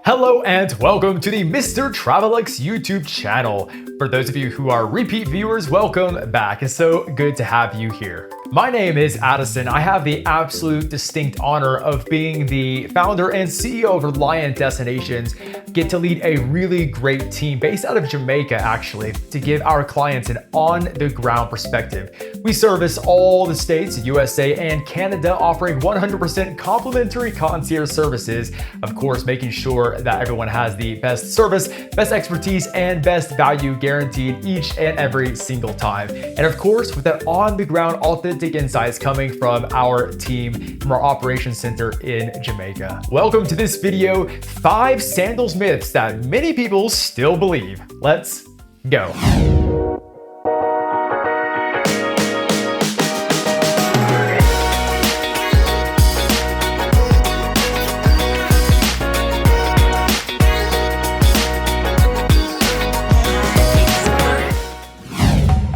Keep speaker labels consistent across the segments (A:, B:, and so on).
A: Hello and welcome to the Mr TraveLux YouTube channel. For those of you who are repeat viewers, welcome back. It's so good to have you here. My name is Addison. I have the absolute distinct honor of being the founder and CEO of Reliant Destinations. Get to lead a really great team based out of Jamaica, actually, to give our clients an on-the-ground perspective. We service all the states, USA and Canada, offering 100% complimentary concierge services. Of course, making sure that everyone has the best service, best expertise, and best value guaranteed each and every single time. And of course, with that on-the-ground authentic insights coming from our team, from our operations center in Jamaica. Welcome to this video, 5 sandals myths that many people still believe. Let's go.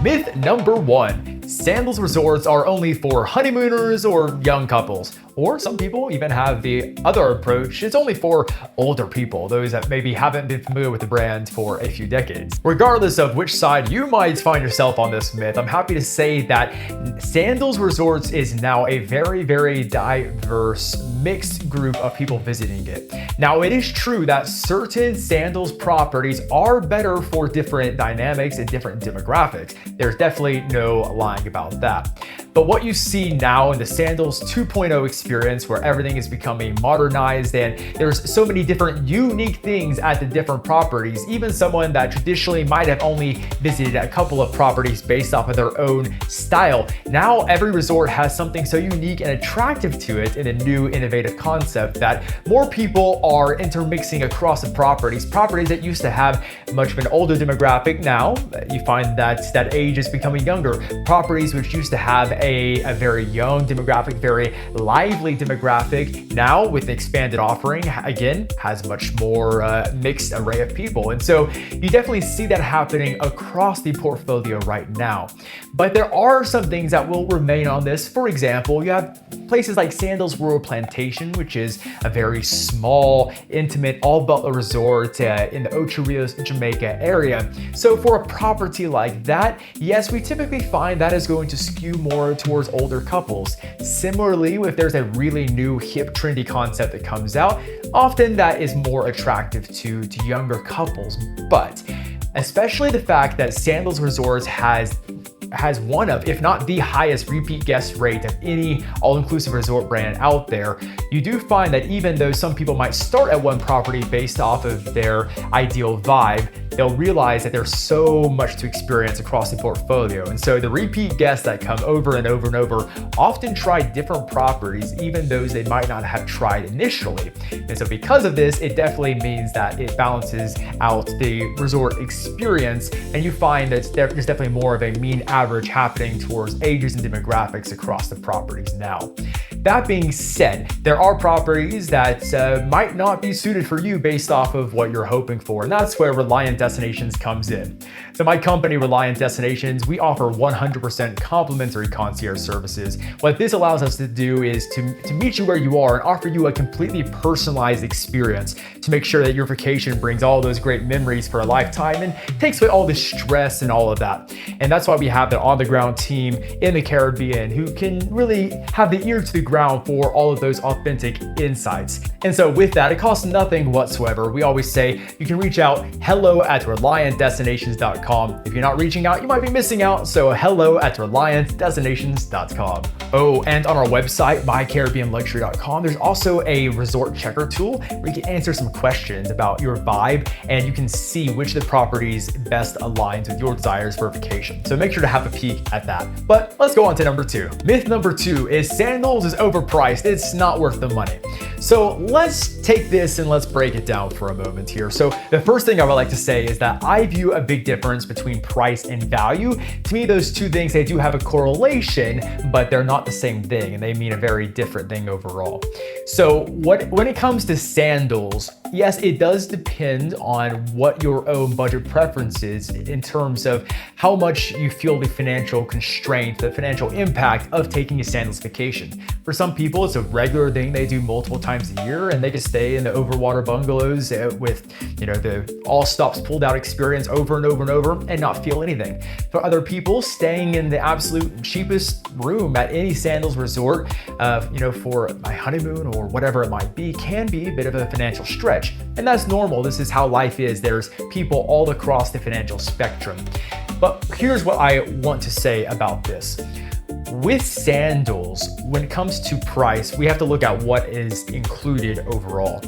A: Myth number 1. Sandals resorts are only for honeymooners or young couples. Or some people even have the other approach, it's only for older people, those that maybe haven't been familiar with the brand for a few decades. Regardless of which side you might find yourself on this myth, I'm happy to say that Sandals Resorts is now a very, very diverse, mixed group of people visiting it. Now, it is true that certain Sandals properties are better for different dynamics and different demographics. There's definitely no lying about that. But what you see now in the Sandals 2.0 experience, where everything is becoming modernized and there's so many different unique things at the different properties, even someone that traditionally might have only visited a couple of properties based off of their own style. Now every resort has something so unique and attractive to it in a new innovative concept that more people are intermixing across the properties. Properties that used to have much of an older demographic, now you find that that age is becoming younger. Properties which used to have a very young demographic, very lively demographic, now with the expanded offering, again, has much more mixed array of people. And so you definitely see that happening across the portfolio right now. But there are some things that will remain on this. For example, you have places like Sandals Rural Plantation, which is a very small, intimate, all-butler resort in the Ocho Rios, Jamaica area. So for a property like that, yes, we typically find that is going to skew more towards older couples. Similarly, if there's a really new, hip, trendy concept that comes out, often that is more attractive to younger couples. But especially the fact that Sandals Resorts has one of, if not the highest repeat guest rate of any all-inclusive resort brand out there, you do find that even though some people might start at one property based off of their ideal vibe, they'll realize that there's so much to experience across the portfolio. And so the repeat guests that come over and over and over often try different properties, even those they might not have tried initially. And so because of this, it definitely means that it balances out the resort experience, and you find that there's definitely more of a mean average happening towards ages and demographics across the properties now. That being said, there are properties that might not be suited for you based off of what you're hoping for, and that's where Reliant Destinations comes in. So my company, Reliant Destinations, we offer 100% complimentary concierge services. What this allows us to do is to meet you where you are and offer you a completely personalized experience to make sure that your vacation brings all those great memories for a lifetime and takes away all the stress and all of that. And that's why we have the on-the-ground team in the Caribbean who can really have the ear to the ground for all of those authentic insights. And so with that, it costs nothing whatsoever. We always say you can reach out hello@reliantdestinations.com. If you're not reaching out, you might be missing out. So hello@reliantdestinations.com. Oh, and on our website, mycaribbeanluxury.com, there's also a resort checker tool where you can answer some questions about your vibe and you can see which of the properties best aligns with your desires for vacation. So make sure to have a peek at that. But let's go on to number 2. Myth number 2 is Sandals is overpriced. It's not worth the money. So let's take this and let's break it down for a moment here. So the first thing I would like to say is that I view a big difference between price and value. To me, those two things, they do have a correlation, but they're not the same thing and they mean a very different thing overall. So when it comes to Sandals, yes, it does depend on what your own budget preference is in terms of how much you feel the financial constraint, the financial impact of taking a sandals vacation. For some people, it's a regular thing they do multiple times a year, and they can stay in the overwater bungalows with, the all stops pulled out experience over and over and over and not feel anything. For other people, staying in the absolute cheapest room at any Sandals resort, for my honeymoon or whatever it might be, can be a bit of a financial stretch. And that's normal. This is how life is. There's people all across the financial spectrum. But here's what I want to say about this. With Sandals, when it comes to price, we have to look at what is included overall.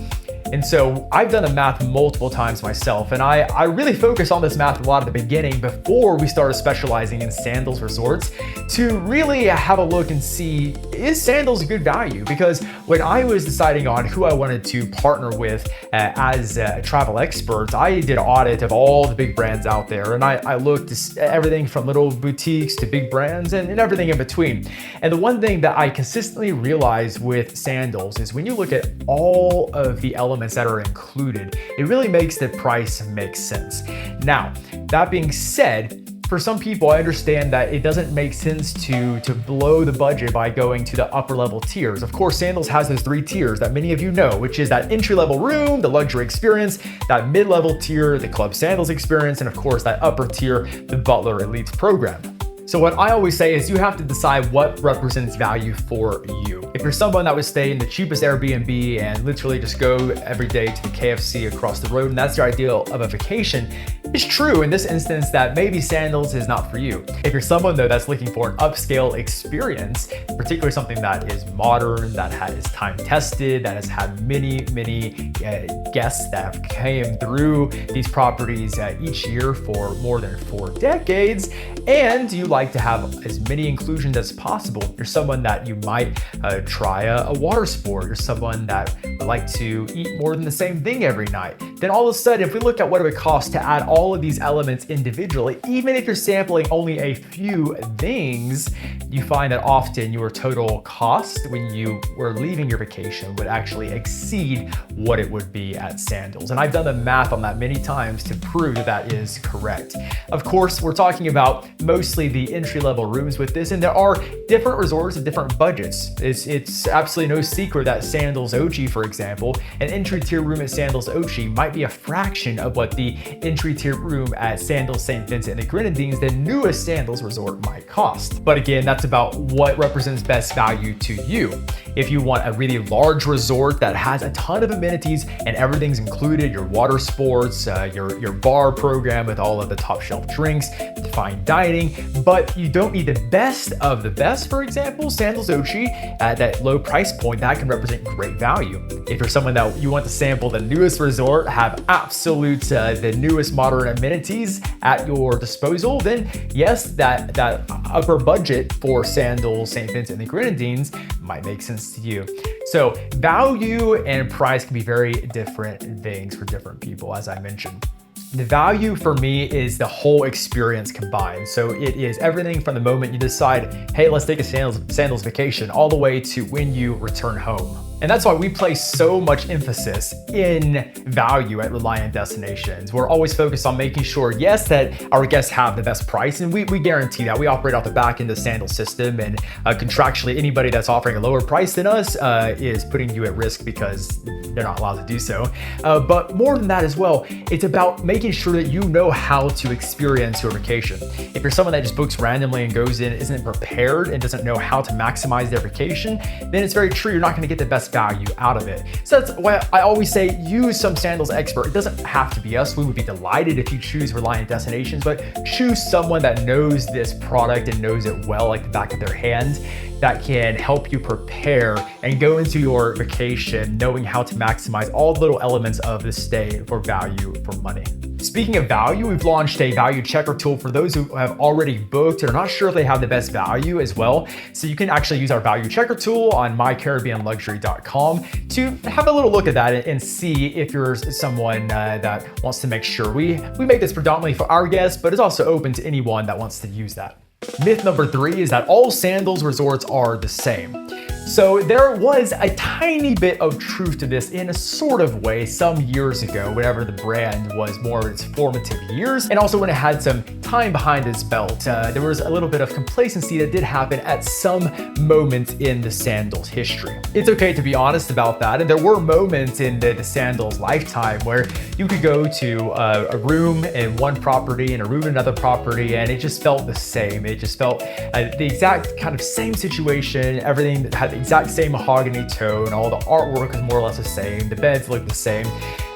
A: And so I've done the math multiple times myself, and I really focused on this math a lot at the beginning before we started specializing in Sandals Resorts to really have a look and see, is Sandals a good value? Because when I was deciding on who I wanted to partner with as a travel expert, I did an audit of all the big brands out there, and I looked at everything from little boutiques to big brands and everything in between. And the one thing that I consistently realized with Sandals is when you look at all of the elements that are included, it really makes the price make sense. Now, that being said, for some people, I understand that it doesn't make sense to blow the budget by going to the upper level tiers. Of course, Sandals has those 3 tiers that many of you know, which is that entry-level room, the luxury experience, that mid-level tier, the Club Sandals experience, and of course, that upper tier, the Butler Elites program. So what I always say is you have to decide what represents value for you. If you're someone that would stay in the cheapest Airbnb and literally just go every day to the KFC across the road, and that's your ideal of a vacation, it's true in this instance that maybe Sandals is not for you. If you're someone though that's looking for an upscale experience, particularly something that is modern, that is time tested, that has had many guests that have came through these properties each year for more than 4 decades, and you like to have as many inclusions as possible. You're someone that you might try a water sport. You're someone that would like to eat more than the same thing every night. Then all of a sudden, if we look at what it would cost to add all of these elements individually, even if you're sampling only a few things, you find that often your total cost when you were leaving your vacation would actually exceed what it would be at Sandals. And I've done the math on that many times to prove that that is correct. Of course, we're talking about mostly the entry-level rooms with this, and there are different resorts at different budgets. It's absolutely no secret that Sandals 𝗏𝗀, for example, an entry-tier room at Sandals 𝗏𝗀 might be a fraction of what the entry-tier room at Sandals St. Vincent and the Grenadines, the newest Sandals resort, might cost. But again, that's about what represents best value to you. If you want a really large resort that has a ton of amenities and everything's included, your water sports, your bar program with all of the top shelf drinks, fine dining, but you don't need the best of the best, for example, Sandals 𝗏𝗀 at that low price point, that can represent great value. If you're someone that you want to sample the newest resort, have absolute the newest modern amenities at your disposal, then yes, that upper budget for Sandals St. Vincent and the Grenadines might make sense to you. So value and price can be very different things for different people, as I mentioned. The value for me is the whole experience combined. So it is everything from the moment you decide, hey, let's take a Sandals vacation, all the way to when you return home. And that's why we place so much emphasis in value at Reliant Destinations. We're always focused on making sure, yes, that our guests have the best price, and we guarantee that. We operate off the back end of the Sandals system, and contractually, anybody that's offering a lower price than us is putting you at risk because they're not allowed to do so. But more than that as well, it's about making sure that you know how to experience your vacation. If you're someone that just books randomly and goes in, isn't prepared, and doesn't know how to maximize their vacation, then it's very true, you're not going to get the best value out of it. So that's why I always say use some Sandals expert. It doesn't have to be us. We would be delighted if you choose Reliant Destinations, but choose someone that knows this product and knows it well, like the back of their hand, that can help you prepare and go into your vacation knowing how to maximize all the little elements of the stay for value for money. Speaking of value, we've launched a value checker tool for those who have already booked and are not sure if they have the best value as well. So you can actually use our value checker tool on mycaribbeanluxury.com to have a little look at that and see if you're someone that wants to make sure. We make this predominantly for our guests, but it's also open to anyone that wants to use that. Myth number 3 is that all Sandals resorts are the same. So there was a tiny bit of truth to this in a sort of way some years ago, whenever the brand was more of its formative years, and also when it had some time behind its belt. There was a little bit of complacency that did happen at some moments in the Sandals history. It's okay to be honest about that, and there were moments in the Sandals lifetime where you could go to a room in one property and a room in another property, and it just felt the same. It just felt the exact kind of same situation. Everything had the exact same mahogany tone. All the artwork was more or less the same. The beds looked the same.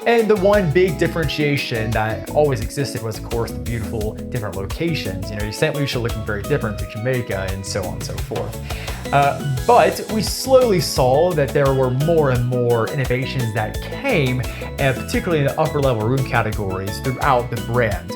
A: And the one big differentiation that always existed was, of course, the beautiful different locations. You know, St. Lucia looking very different to Jamaica and so on and so forth. But we slowly saw that there were more and more innovations that came, and particularly in the upper level room categories throughout the brand.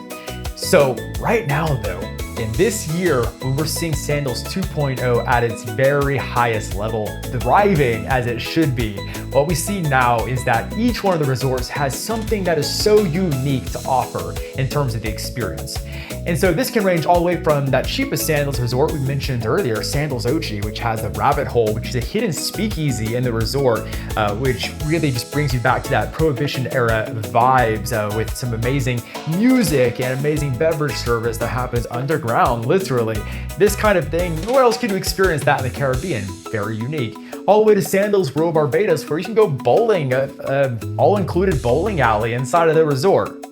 A: So right now though, in this year, when we're seeing Sandals 2.0 at its very highest level, thriving as it should be, what we see now is that each one of the resorts has something that is so unique to offer in terms of the experience. And so this can range all the way from that cheapest Sandals resort we mentioned earlier, Sandals 𝗁𝗁𝗄𝐺, which has the rabbit hole, which is a hidden speakeasy in the resort, which really just brings you back to that Prohibition era vibes with some amazing music and amazing beverage service that happens underground, literally. This kind of thing, where else can you experience that in the Caribbean? Very unique. All the way to Sandals 𝗁𝗏𝗏𝗏, where you can go bowling, all-included bowling alley inside of the resort.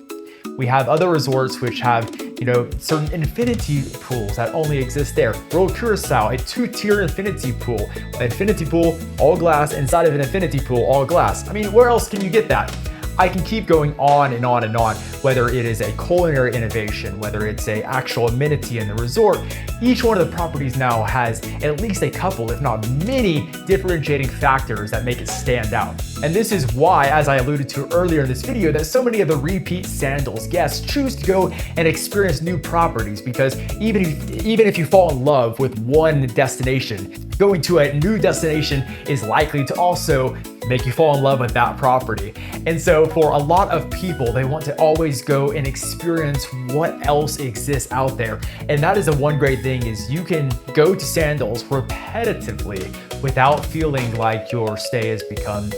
A: We have other resorts which have, you know, certain infinity pools that only exist there. Royal Curacao, a 2-tier infinity pool. An infinity pool, all glass, inside of an infinity pool, all glass. I mean, where else can you get that? I can keep going on and on and on, whether it is a culinary innovation, whether it's an actual amenity in the resort. Each one of the properties now has at least a couple, if not many, differentiating factors that make it stand out. And this is why, as I alluded to earlier in this video, that so many of the repeat Sandals guests choose to go and experience new properties, because even if you fall in love with one destination, going to a new destination is likely to also make you fall in love with that property. And so for a lot of people, they want to always go and experience what else exists out there. And that is the one great thing, is you can go to Sandals repetitively without feeling like your stay has become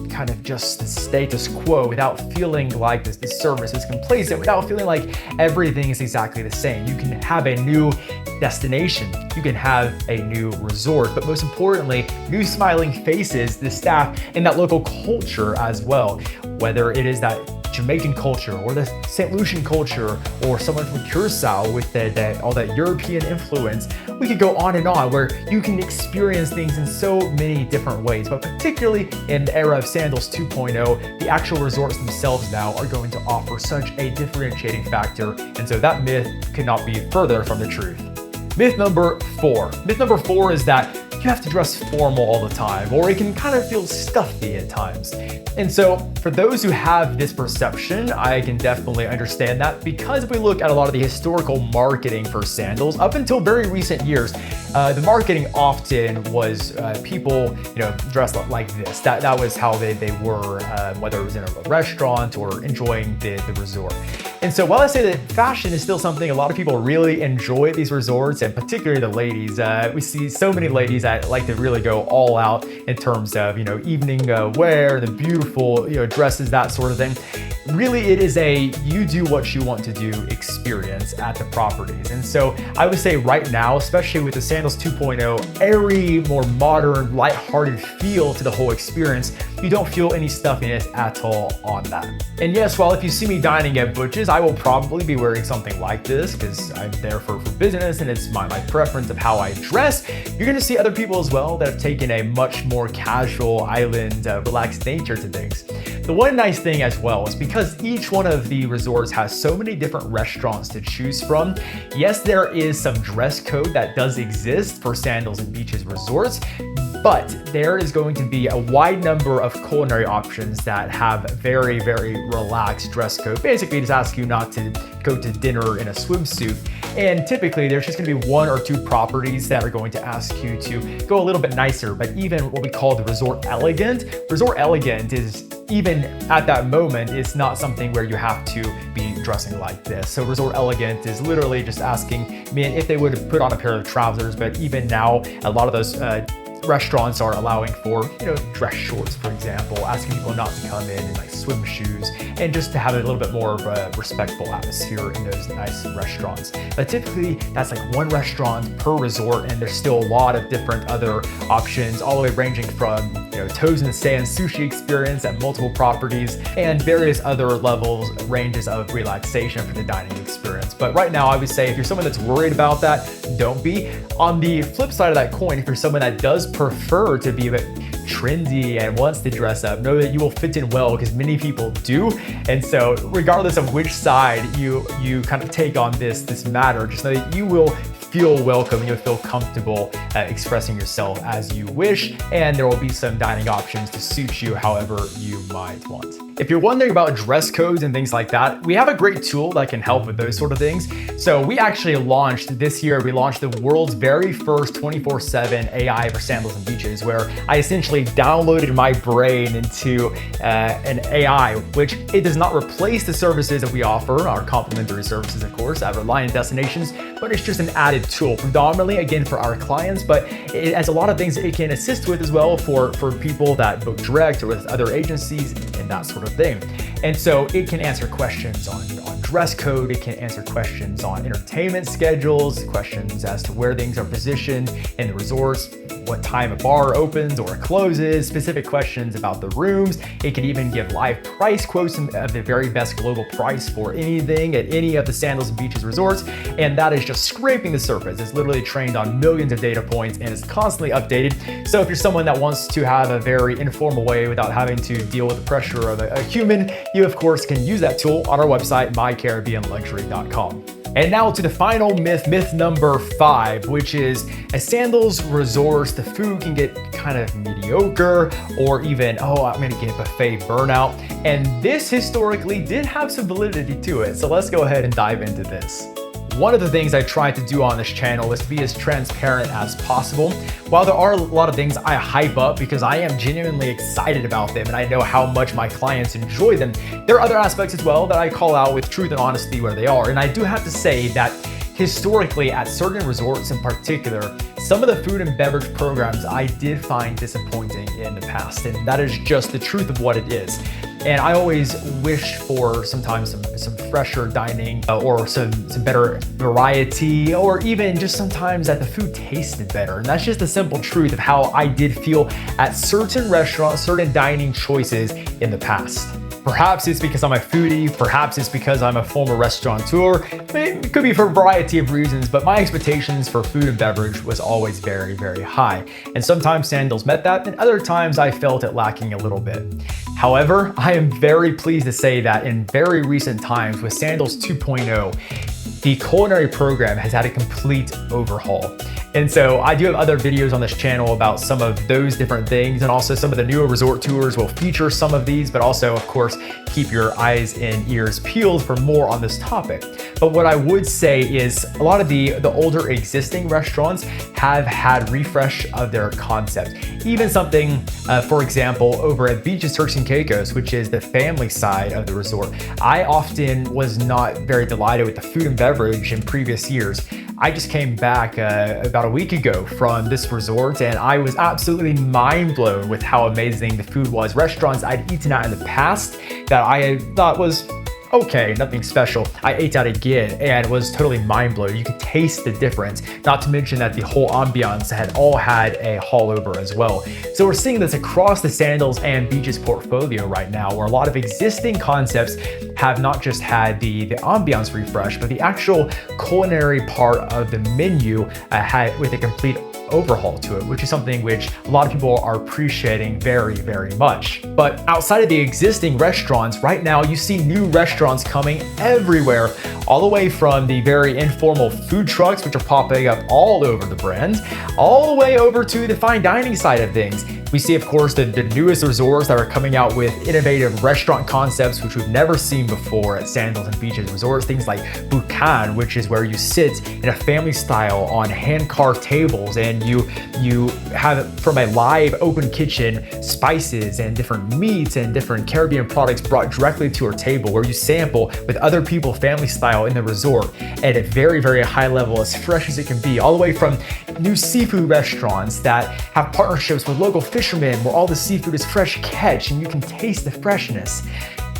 A: kind of just the status quo, without feeling like the service is complacent, without feeling like everything is exactly the same. You can have a new destination, you can have a new resort, but most importantly, new smiling faces, the staff, and that local culture as well. Whether it is that Jamaican culture or the St. Lucian culture, or someone from Curacao with all that European influence, we could go on and on, where you can experience things in so many different ways. But particularly in the era of Sandals 2.0, the actual resorts themselves now are going to offer such a differentiating factor. And so that myth could not be further from the truth. Myth number 4. Myth number 4 is that you have to dress formal all the time, or it can kind of feel stuffy at times. And so for those who have this perception, I can definitely understand that, because if we look at a lot of the historical marketing for Sandals up until very recent years, the marketing often was people, you know, dressed like this. That was how they were, whether it was in a restaurant or enjoying the resort. And so while I say that fashion is still something a lot of people really enjoy at these resorts, and particularly the ladies, we see so many ladies that like to really go all out in terms of, you know, evening wear, the beautiful, you know, dresses, that sort of thing. Really, it is a you do what you want to do experience at the properties. And so I would say right now, especially with the Sandals 2.0, airy, more modern, lighthearted feel to the whole experience, you don't feel any stuffiness at all on that. And yes, while if you see me dining at Butch's, I will probably be wearing something like this because I'm there for business and it's my preference of how I dress. You're gonna see other people as well that have taken a much more casual, island, relaxed nature to things. The one nice thing as well is because each one of the resorts has so many different restaurants to choose from, yes, there is some dress code that does exist for Sandals and Beaches resorts, but there is going to be a wide number of culinary options that have very, very relaxed dress code. Basically, just ask you not to go to dinner in a swimsuit. And typically, there's just gonna be 1 or 2 properties that are going to ask you to go a little bit nicer. But even what we call the Resort Elegant is, even at that moment, it's not something where you have to be dressing like this. So Resort Elegant is literally just asking men if they would put on a pair of trousers. But even now, a lot of those restaurants are allowing for, dress shorts, for example, asking people not to come in like swim shoes, and just to have a little bit more of a respectful atmosphere in those nice restaurants. But typically that's like one restaurant per resort, and there's still a lot of different other options, all the way ranging from toes in the sand sushi experience at multiple properties and various other levels, ranges of relaxation for the dining experience. But right now I would say if you're someone that's worried about that, don't be. On the flip side of that coin, if you're someone that does prefer to be a bit trendy and wants to dress up, know that you will fit in well, because many people do. And so regardless of which side you kind of take on this matter, just know that you will feel welcome and you'll feel comfortable expressing yourself as you wish, and there will be some dining options to suit you however you might want. If you're wondering about dress codes and things like that, we have a great tool that can help with those sort of things. So we actually launched this year, we launched the world's very first 24/7 AI for sandals and beaches, where I essentially downloaded my brain into an AI, which it does not replace the services that we offer, our complimentary services, of course, at Reliant Destinations, but it's just an added tool, predominantly, again, for our clients, but it has a lot of things it can assist with as well for people that book direct or with other agencies and that sort of thing. And so it can answer questions on dress code, it can answer questions on entertainment schedules, questions as to where things are positioned in the resorts, what time a bar opens or closes, specific questions about the rooms. It can even give live price quotes of the very best global price for anything at any of the Sandals and Beaches resorts. And that is just scraping the surface. It's literally trained on millions of data points and is constantly updated. So if you're someone that wants to have a very informal way without having to deal with the pressure of a human, you of course can use that tool on our website, mycaribbeanluxury.com. And now to the final myth number 5, which is at Sandals Resorts, the food can get kind of mediocre, or even, I'm gonna get buffet burnout. And this historically did have some validity to it. So let's go ahead and dive into this. One of the things I try to do on this channel is to be as transparent as possible. While there are a lot of things I hype up because I am genuinely excited about them and I know how much my clients enjoy them, there are other aspects as well that I call out with truth and honesty where they are. And I do have to say that historically, at certain resorts in particular, some of the food and beverage programs I did find disappointing in the past, and that is just the truth of what it is. And I always wish for sometimes some fresher dining or some better variety, or even just sometimes that the food tasted better. And that's just the simple truth of how I did feel at certain restaurants, certain dining choices in the past. Perhaps it's because I'm a foodie, perhaps it's because I'm a former restaurateur. It could be for a variety of reasons, but my expectations for food and beverage was always very, very high. And sometimes Sandals met that, and other times I felt it lacking a little bit. However, I am very pleased to say that in very recent times with Sandals 2.0, the culinary program has had a complete overhaul. And so I do have other videos on this channel about some of those different things, and also some of the newer resort tours will feature some of these, but also, of course, keep your eyes and ears peeled for more on this topic. But what I would say is a lot of the older existing restaurants have had refresh of their concept. Even something, for example, over at Beaches, 𝗭𝘗 and which is the family side of the resort, I often was not very delighted with the food and beverage in previous years. I just came back about a week ago from this resort, and I was absolutely mind blown with how amazing the food was. Restaurants I'd eaten at in the past that I thought was okay, nothing special, I ate out again and was totally mind blown. You could taste the difference, not to mention that the whole ambiance had all had a haul over as well. So we're seeing this across the Sandals and Beaches portfolio right now, where a lot of existing concepts have not just had the ambiance refresh, but the actual culinary part of the menu had with a complete overhaul to it, which is something which a lot of people are appreciating very, very much. But outside of the existing restaurants, right now you see new restaurants coming everywhere, all the way from the very informal food trucks, which are popping up all over the brand, all the way over to the fine dining side of things. We see, of course, the newest resorts that are coming out with innovative restaurant concepts, which we've never seen before at Sandals and Beaches resorts. Things like Bukan, which is where you sit in a family style on hand-carved tables and you have from a live open kitchen spices and different meats and different Caribbean products brought directly to your table, where you sample with other people family style in the resort at a very, very high level, as fresh as it can be, all the way from new seafood restaurants that have partnerships with local fishermen where all the seafood is fresh catch and you can taste the freshness.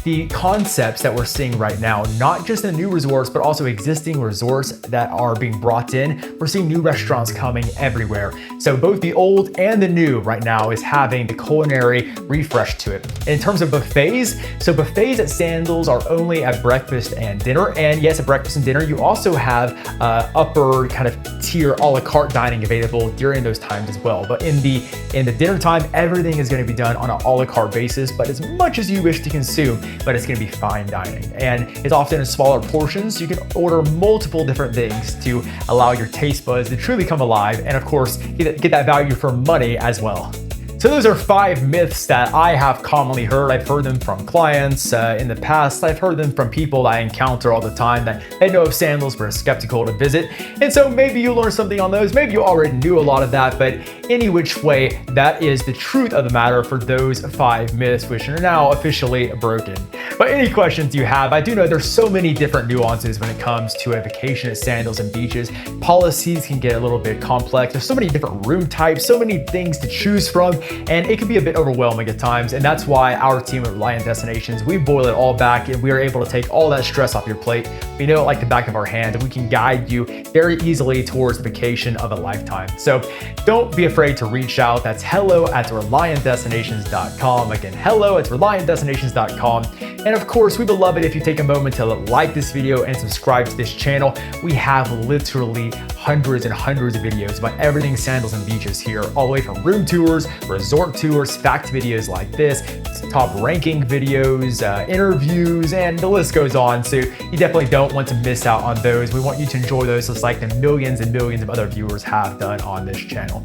A: The concepts that we're seeing right now, not just in new resorts, but also existing resorts that are being brought in. We're seeing new restaurants coming everywhere. So both the old and the new right now is having the culinary refresh to it. In terms of buffets, so buffets at Sandals are only at breakfast and dinner. And yes, at breakfast and dinner, you also have upper kind of tier a la carte dining available during those times as well. But in the dinner time, everything is going to be done on an a la carte basis, but as much as you wish to consume, but it's going to be fine dining. And it's often in smaller portions, so you can order multiple different things to allow your taste buds to truly come alive, and of course, get that value for money as well. So those are 5 myths that I have commonly heard. I've heard them from clients in the past. I've heard them from people I encounter all the time that they know of Sandals but are skeptical to visit. And so maybe you learned something on those. Maybe you already knew a lot of that, but any which way, that is the truth of the matter for those 5 myths, which are now officially broken. But any questions you have, I do know there's so many different nuances when it comes to a vacation at Sandals and beaches. Policies can get a little bit complex. There's so many different room types, so many things to choose from, and it can be a bit overwhelming at times. And that's why our team at Reliant Destinations, we boil it all back and we are able to take all that stress off your plate. We know it like the back of our hand, and we can guide you very easily towards the vacation of a lifetime. So don't be afraid to reach out. That's hello@reliantdestinations.com. Again, hello@reliantdestinations.com. And of course, we would love it if you take a moment to like this video and subscribe to this channel. We have literally hundreds and hundreds of videos about everything Sandals and beaches here, all the way from room tours, resort tours, fact videos like this, top ranking videos, interviews, and the list goes on. So you definitely don't want to miss out on those. We want you to enjoy those just like the millions and millions of other viewers have done on this channel.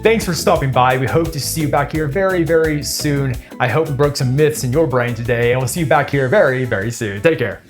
A: Thanks for stopping by. We hope to see you back here very, very soon. I hope we broke some myths in your brain today, and we'll see you back here very, very soon. Take care.